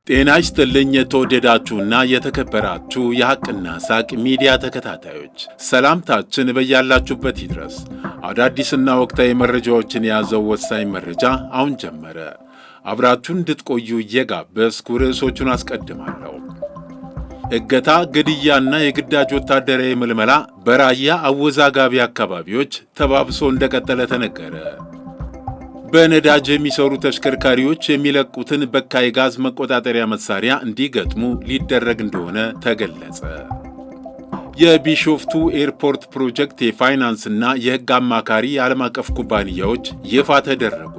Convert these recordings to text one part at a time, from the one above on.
ጤና ይስጥልኝ የተወደዳችሁና የተከበራችሁ የሐቅና ሳቅ ሚዲያ ተከታታዮች፣ ሰላምታችን በያላችሁበት ይድረስ። አዳዲስና ወቅታዊ መረጃዎችን የያዘው ወሳኝ መረጃ አሁን ጀመረ። አብራችሁን እንድትቆዩ እየጋበዝኩ ርዕሶቹን አስቀድማለሁ። እገታ፣ ግድያና የግዳጅ ወታደራዊ ምልመላ በራያ አወዛጋቢ አካባቢዎች ተባብሶ እንደቀጠለ ተነገረ። በነዳጅ የሚሰሩ ተሽከርካሪዎች የሚለቁትን በካይ ጋዝ መቆጣጠሪያ መሳሪያ እንዲገጥሙ ሊደረግ እንደሆነ ተገለጸ። የቢሾፍቱ ኤርፖርት ፕሮጀክት የፋይናንስና የሕግ አማካሪ ዓለም አቀፍ ኩባንያዎች ይፋ ተደረጉ።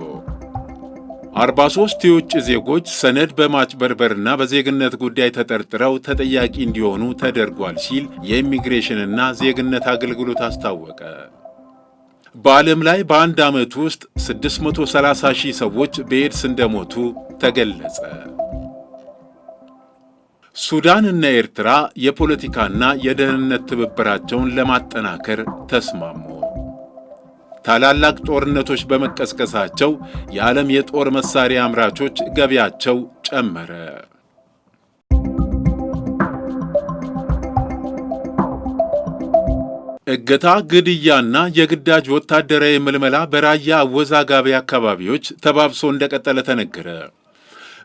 43 የውጭ ዜጎች ሰነድ በማጭበርበርና በዜግነት ጉዳይ ተጠርጥረው ተጠያቂ እንዲሆኑ ተደርጓል ሲል የኢሚግሬሽንና ዜግነት አገልግሎት አስታወቀ። በዓለም ላይ በአንድ ዓመት ውስጥ 630 ሺህ ሰዎች በኤድስ እንደሞቱ ተገለጸ። ሱዳንና ኤርትራ የፖለቲካና የደህንነት ትብብራቸውን ለማጠናከር ተስማሙ። ታላላቅ ጦርነቶች በመቀስቀሳቸው የዓለም የጦር መሳሪያ አምራቾች ገቢያቸው ጨመረ። እገታ፣ ግድያና የግዳጅ ወታደራዊ ምልመላ በራያ አወዛጋቢ አካባቢዎች ተባብሶ እንደቀጠለ ተነገረ።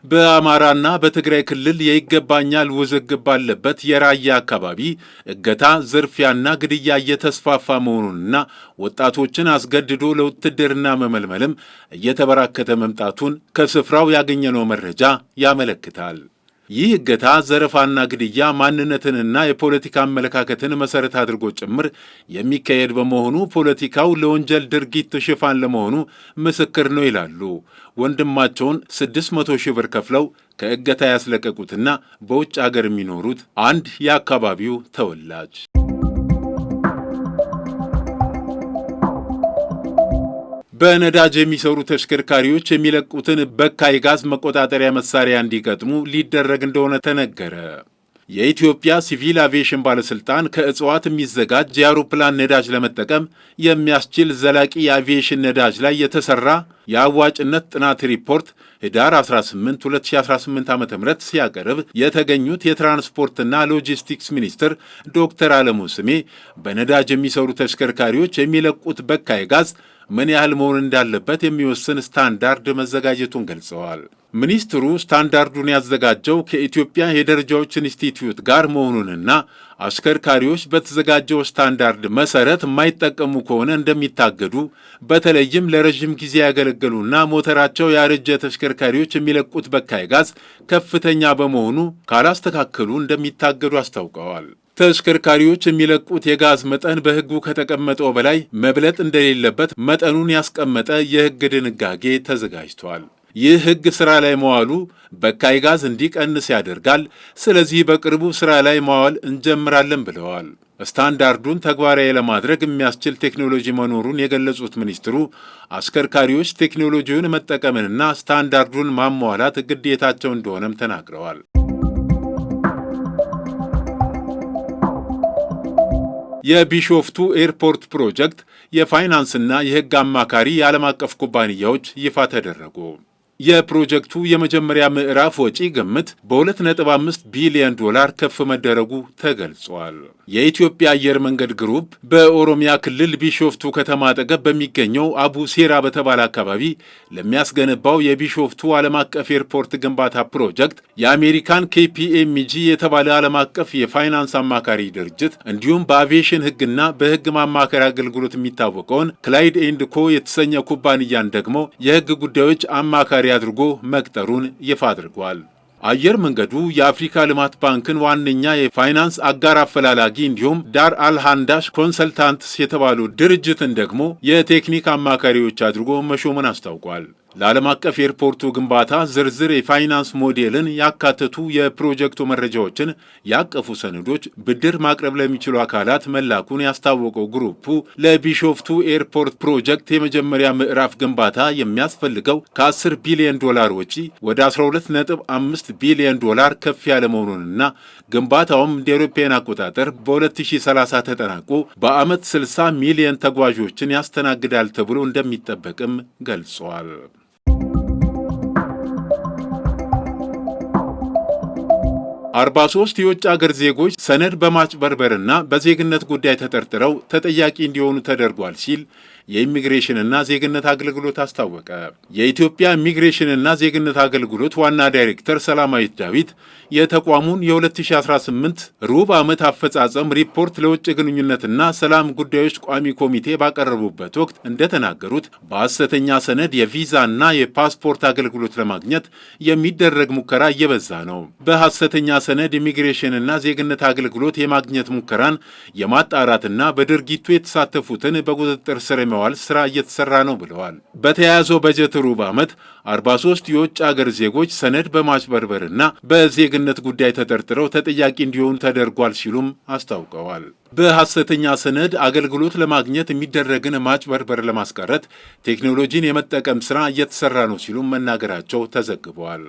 በአማራና በትግራይ ክልል የይገባኛል ውዝግብ ባለበት የራያ አካባቢ እገታ፣ ዝርፊያና ግድያ እየተስፋፋ መሆኑንና ወጣቶችን አስገድዶ ለውትድርና መመልመልም እየተበራከተ መምጣቱን ከስፍራው ያገኘነው መረጃ ያመለክታል። ይህ እገታ፣ ዘረፋና ግድያ ማንነትንና የፖለቲካ አመለካከትን መሠረት አድርጎ ጭምር የሚካሄድ በመሆኑ ፖለቲካው ለወንጀል ድርጊት ሽፋን ለመሆኑ ምስክር ነው ይላሉ ወንድማቸውን 600 ሺህ ብር ከፍለው ከእገታ ያስለቀቁትና በውጭ አገር የሚኖሩት አንድ የአካባቢው ተወላጅ። በነዳጅ የሚሰሩ ተሽከርካሪዎች የሚለቁትን በካይ ጋዝ መቆጣጠሪያ መሳሪያ እንዲገጥሙ ሊደረግ እንደሆነ ተነገረ። የኢትዮጵያ ሲቪል አቪዬሽን ባለሥልጣን ከእጽዋት የሚዘጋጅ የአውሮፕላን ነዳጅ ለመጠቀም የሚያስችል ዘላቂ የአቪዬሽን ነዳጅ ላይ የተሠራ የአዋጭነት ጥናት ሪፖርት ህዳር 18 2018 ዓ.ም ሲያቀርብ የተገኙት የትራንስፖርትና ሎጂስቲክስ ሚኒስትር ዶክተር አለሙ ስሜ በነዳጅ የሚሰሩ ተሽከርካሪዎች የሚለቁት በካይ ጋዝ ምን ያህል መሆን እንዳለበት የሚወስን ስታንዳርድ መዘጋጀቱን ገልጸዋል። ሚኒስትሩ ስታንዳርዱን ያዘጋጀው ከኢትዮጵያ የደረጃዎች ኢንስቲትዩት ጋር መሆኑንና አሽከርካሪዎች በተዘጋጀው ስታንዳርድ መሰረት የማይጠቀሙ ከሆነ እንደሚታገዱ፣ በተለይም ለረዥም ጊዜ ያገለገሉና ሞተራቸው ያረጀ ተሽከርካሪዎች የሚለቁት በካይ ጋዝ ከፍተኛ በመሆኑ ካላስተካከሉ እንደሚታገዱ አስታውቀዋል። ተሽከርካሪዎች የሚለቁት የጋዝ መጠን በሕጉ ከተቀመጠው በላይ መብለጥ እንደሌለበት መጠኑን ያስቀመጠ የሕግ ድንጋጌ ተዘጋጅቷል። ይህ ሕግ ሥራ ላይ መዋሉ በካይ ጋዝ እንዲቀንስ ያደርጋል። ስለዚህ በቅርቡ ሥራ ላይ ማዋል እንጀምራለን ብለዋል። ስታንዳርዱን ተግባራዊ ለማድረግ የሚያስችል ቴክኖሎጂ መኖሩን የገለጹት ሚኒስትሩ አሽከርካሪዎች ቴክኖሎጂውን መጠቀምንና ስታንዳርዱን ማሟላት ግዴታቸው እንደሆነም ተናግረዋል። የቢሾፍቱ ኤርፖርት ፕሮጀክት የፋይናንስና የሕግ አማካሪ የዓለም አቀፍ ኩባንያዎች ይፋ ተደረጉ። የፕሮጀክቱ የመጀመሪያ ምዕራፍ ወጪ ግምት በ2.5 ቢሊዮን ዶላር ከፍ መደረጉ ተገልጿል። የኢትዮጵያ አየር መንገድ ግሩፕ በኦሮሚያ ክልል ቢሾፍቱ ከተማ አጠገብ በሚገኘው አቡ ሴራ በተባለ አካባቢ ለሚያስገነባው የቢሾፍቱ ዓለም አቀፍ ኤርፖርት ግንባታ ፕሮጀክት የአሜሪካን KPMG የተባለ ዓለም አቀፍ የፋይናንስ አማካሪ ድርጅት እንዲሁም በአቪዬሽን ሕግና በሕግ ማማከር አገልግሎት የሚታወቀውን ክላይድ ኤንድ ኮ የተሰኘ ኩባንያን ደግሞ የሕግ ጉዳዮች አማካሪ አድርጎ መቅጠሩን ይፋ አድርጓል። አየር መንገዱ የአፍሪካ ልማት ባንክን ዋነኛ የፋይናንስ አጋር አፈላላጊ እንዲሁም ዳር አልሃንዳሽ ኮንሰልታንትስ የተባሉ ድርጅትን ደግሞ የቴክኒክ አማካሪዎች አድርጎ መሾሙን አስታውቋል። ለዓለም አቀፍ ኤርፖርቱ ግንባታ ዝርዝር የፋይናንስ ሞዴልን ያካተቱ የፕሮጀክቱ መረጃዎችን ያቀፉ ሰነዶች ብድር ማቅረብ ለሚችሉ አካላት መላኩን ያስታወቀው ግሩፑ ለቢሾፍቱ ኤርፖርት ፕሮጀክት የመጀመሪያ ምዕራፍ ግንባታ የሚያስፈልገው ከ10 ቢሊዮን ዶላር ወጪ ወደ 12.5 ቢሊዮን ዶላር ከፍ ያለ መሆኑንና ግንባታውም እንደ አውሮፓውያን አቆጣጠር በ2030 ተጠናቆ በዓመት 60 ሚሊዮን ተጓዦችን ያስተናግዳል ተብሎ እንደሚጠበቅም ገልጿል። 43 የውጭ አገር ዜጎች ሰነድ በማጭበርበርና በዜግነት ጉዳይ ተጠርጥረው ተጠያቂ እንዲሆኑ ተደርጓል ሲል የኢሚግሬሽንና ዜግነት አገልግሎት አስታወቀ። የኢትዮጵያ ኢሚግሬሽንና ዜግነት አገልግሎት ዋና ዳይሬክተር ሰላማዊት ዳዊት የተቋሙን የ2018 ሩብ ዓመት አፈጻጸም ሪፖርት ለውጭ ግንኙነትና ሰላም ጉዳዮች ቋሚ ኮሚቴ ባቀረቡበት ወቅት እንደተናገሩት በሐሰተኛ ሰነድ የቪዛና የፓስፖርት አገልግሎት ለማግኘት የሚደረግ ሙከራ እየበዛ ነው። በሐሰተኛ ሰነድ ኢሚግሬሽንና ዜግነት አገልግሎት የማግኘት ሙከራን የማጣራትና በድርጊቱ የተሳተፉትን በቁጥጥር ስር የማዋል ስራ እየተሰራ ነው ብለዋል። በተያያዘው በጀት ሩብ ዓመት 43 የውጭ አገር ዜጎች ሰነድ በማጭበርበርና በዜግነት ጉዳይ ተጠርጥረው ተጠያቂ እንዲሆኑ ተደርጓል ሲሉም አስታውቀዋል። በሐሰተኛ ሰነድ አገልግሎት ለማግኘት የሚደረግን ማጭበርበር ለማስቀረት ቴክኖሎጂን የመጠቀም ስራ እየተሰራ ነው ሲሉም መናገራቸው ተዘግበዋል።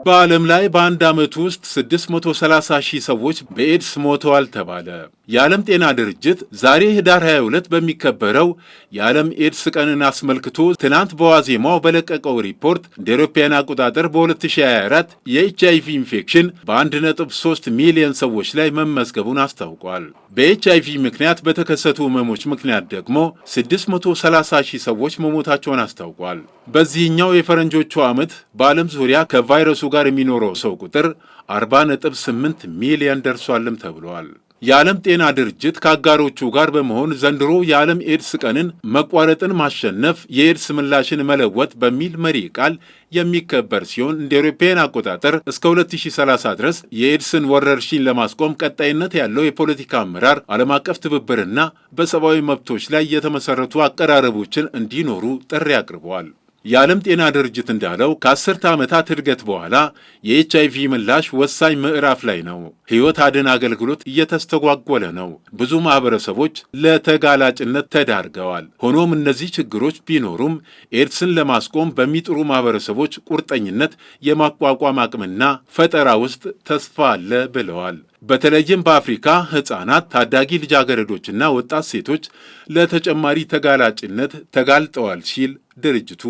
በዓለም ላይ በአንድ ዓመት ውስጥ 630 ሺህ ሰዎች በኤድስ ሞተዋል ተባለ። የዓለም ጤና ድርጅት ዛሬ ህዳር 22 በሚከበረው የዓለም ኤድስ ቀንን አስመልክቶ ትናንት በዋዜማው በለቀቀው ሪፖርት እንደ አውሮፓውያን አቆጣጠር በ2024 የኤችአይቪ ኢንፌክሽን በ1.3 ሚሊዮን ሰዎች ላይ መመዝገቡን አስታውቋል። በኤችአይቪ ምክንያት በተከሰቱ ህመሞች ምክንያት ደግሞ 630 ሺህ ሰዎች መሞታቸውን አስታውቋል። በዚህኛው የፈረንጆቹ ዓመት በዓለም ዙሪያ ከቫይረሱ ጋር የሚኖረው ሰው ቁጥር 40.8 ሚሊዮን ደርሷልም ተብሏል። የዓለም ጤና ድርጅት ከአጋሮቹ ጋር በመሆን ዘንድሮ የዓለም ኤድስ ቀንን መቋረጥን ማሸነፍ የኤድስ ምላሽን መለወጥ በሚል መሪ ቃል የሚከበር ሲሆን እንደ አውሮፓውያን አቆጣጠር እስከ 2030 ድረስ የኤድስን ወረርሽኝ ለማስቆም ቀጣይነት ያለው የፖለቲካ አመራር፣ ዓለም አቀፍ ትብብርና በሰብአዊ መብቶች ላይ የተመሰረቱ አቀራረቦችን እንዲኖሩ ጥሪ አቅርበዋል። የዓለም ጤና ድርጅት እንዳለው ከ10 ዓመታት እድገት በኋላ የኤችአይቪ ምላሽ ወሳኝ ምዕራፍ ላይ ነው። ሕይወት አድን አገልግሎት እየተስተጓጎለ ነው። ብዙ ማህበረሰቦች ለተጋላጭነት ተዳርገዋል። ሆኖም እነዚህ ችግሮች ቢኖሩም ኤድስን ለማስቆም በሚጥሩ ማህበረሰቦች ቁርጠኝነት፣ የማቋቋም አቅምና ፈጠራ ውስጥ ተስፋ አለ ብለዋል። በተለይም በአፍሪካ ሕፃናት፣ ታዳጊ ልጃገረዶችና ወጣት ሴቶች ለተጨማሪ ተጋላጭነት ተጋልጠዋል ሲል ድርጅቱ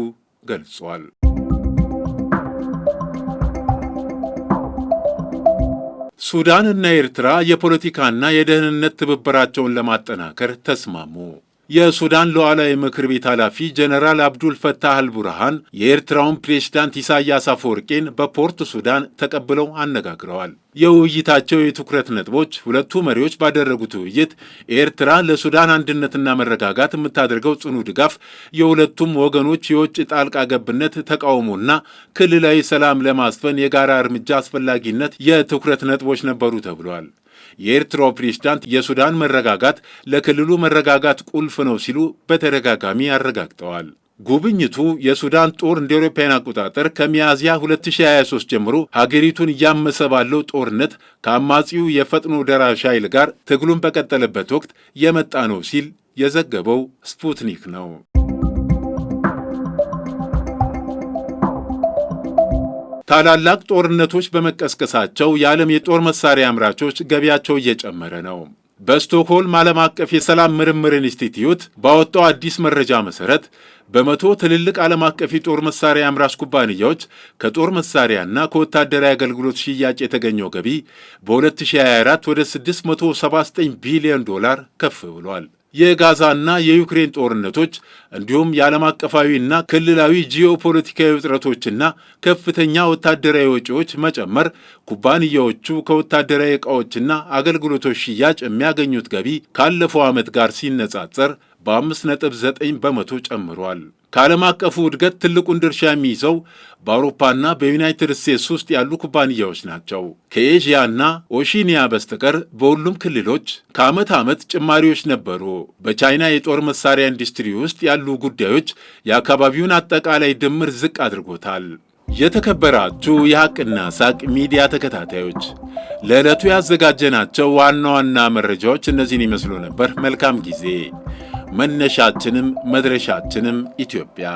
ገልጿል። ሱዳን እና ኤርትራ የፖለቲካና የደህንነት ትብብራቸውን ለማጠናከር ተስማሙ። የሱዳን ሉዓላዊ ምክር ቤት ኃላፊ ጀነራል አብዱል ፈታህ አልቡርሃን የኤርትራውን ፕሬዝዳንት ኢሳያስ አፈወርቄን በፖርት ሱዳን ተቀብለው አነጋግረዋል። የውይይታቸው የትኩረት ነጥቦች ሁለቱ መሪዎች ባደረጉት ውይይት ኤርትራ ለሱዳን አንድነትና መረጋጋት የምታደርገው ጽኑ ድጋፍ፣ የሁለቱም ወገኖች የውጭ ጣልቃ ገብነት ተቃውሞና ክልላዊ ሰላም ለማስፈን የጋራ እርምጃ አስፈላጊነት የትኩረት ነጥቦች ነበሩ ተብሏል። የኤርትራው ፕሬዝዳንት የሱዳን መረጋጋት ለክልሉ መረጋጋት ቁልፍ ነው ሲሉ በተደጋጋሚ አረጋግጠዋል። ጉብኝቱ የሱዳን ጦር እንደ አውሮፓውያን አቆጣጠር ከሚያዝያ 2023 ጀምሮ ሀገሪቱን እያመሰ ባለው ጦርነት ከአማጺው የፈጥኖ ደራሽ ኃይል ጋር ትግሉን በቀጠለበት ወቅት የመጣ ነው ሲል የዘገበው ስፑትኒክ ነው። ታላላቅ ጦርነቶች በመቀስቀሳቸው የዓለም የጦር መሳሪያ አምራቾች ገቢያቸው እየጨመረ ነው። በስቶክሆልም ዓለም አቀፍ የሰላም ምርምር ኢንስቲትዩት ባወጣው አዲስ መረጃ መሠረት በመቶ ትልልቅ ዓለም አቀፍ የጦር መሳሪያ አምራች ኩባንያዎች ከጦር መሳሪያና ከወታደራዊ አገልግሎት ሽያጭ የተገኘው ገቢ በ2024 ወደ 679 ቢሊዮን ዶላር ከፍ ብሏል። የጋዛና የዩክሬን ጦርነቶች እንዲሁም የዓለም አቀፋዊና ክልላዊ ጂኦፖለቲካዊ ውጥረቶችና ከፍተኛ ወታደራዊ ወጪዎች መጨመር ኩባንያዎቹ ከወታደራዊ ዕቃዎችና አገልግሎቶች ሽያጭ የሚያገኙት ገቢ ካለፈው ዓመት ጋር ሲነጻጸር በ5.9 በመቶ ጨምሯል። ከዓለም አቀፉ እድገት ትልቁን ድርሻ የሚይዘው በአውሮፓና በዩናይትድ ስቴትስ ውስጥ ያሉ ኩባንያዎች ናቸው። ከኤዥያና ኦሺኒያ በስተቀር በሁሉም ክልሎች ከዓመት ዓመት ጭማሪዎች ነበሩ። በቻይና የጦር መሳሪያ ኢንዱስትሪ ውስጥ ያሉ ጉዳዮች የአካባቢውን አጠቃላይ ድምር ዝቅ አድርጎታል። የተከበራችሁ የሐቅና ሳቅ ሚዲያ ተከታታዮች ለዕለቱ ያዘጋጀናቸው ዋና ዋና መረጃዎች እነዚህን ይመስሉ ነበር። መልካም ጊዜ። መነሻችንም መድረሻችንም ኢትዮጵያ።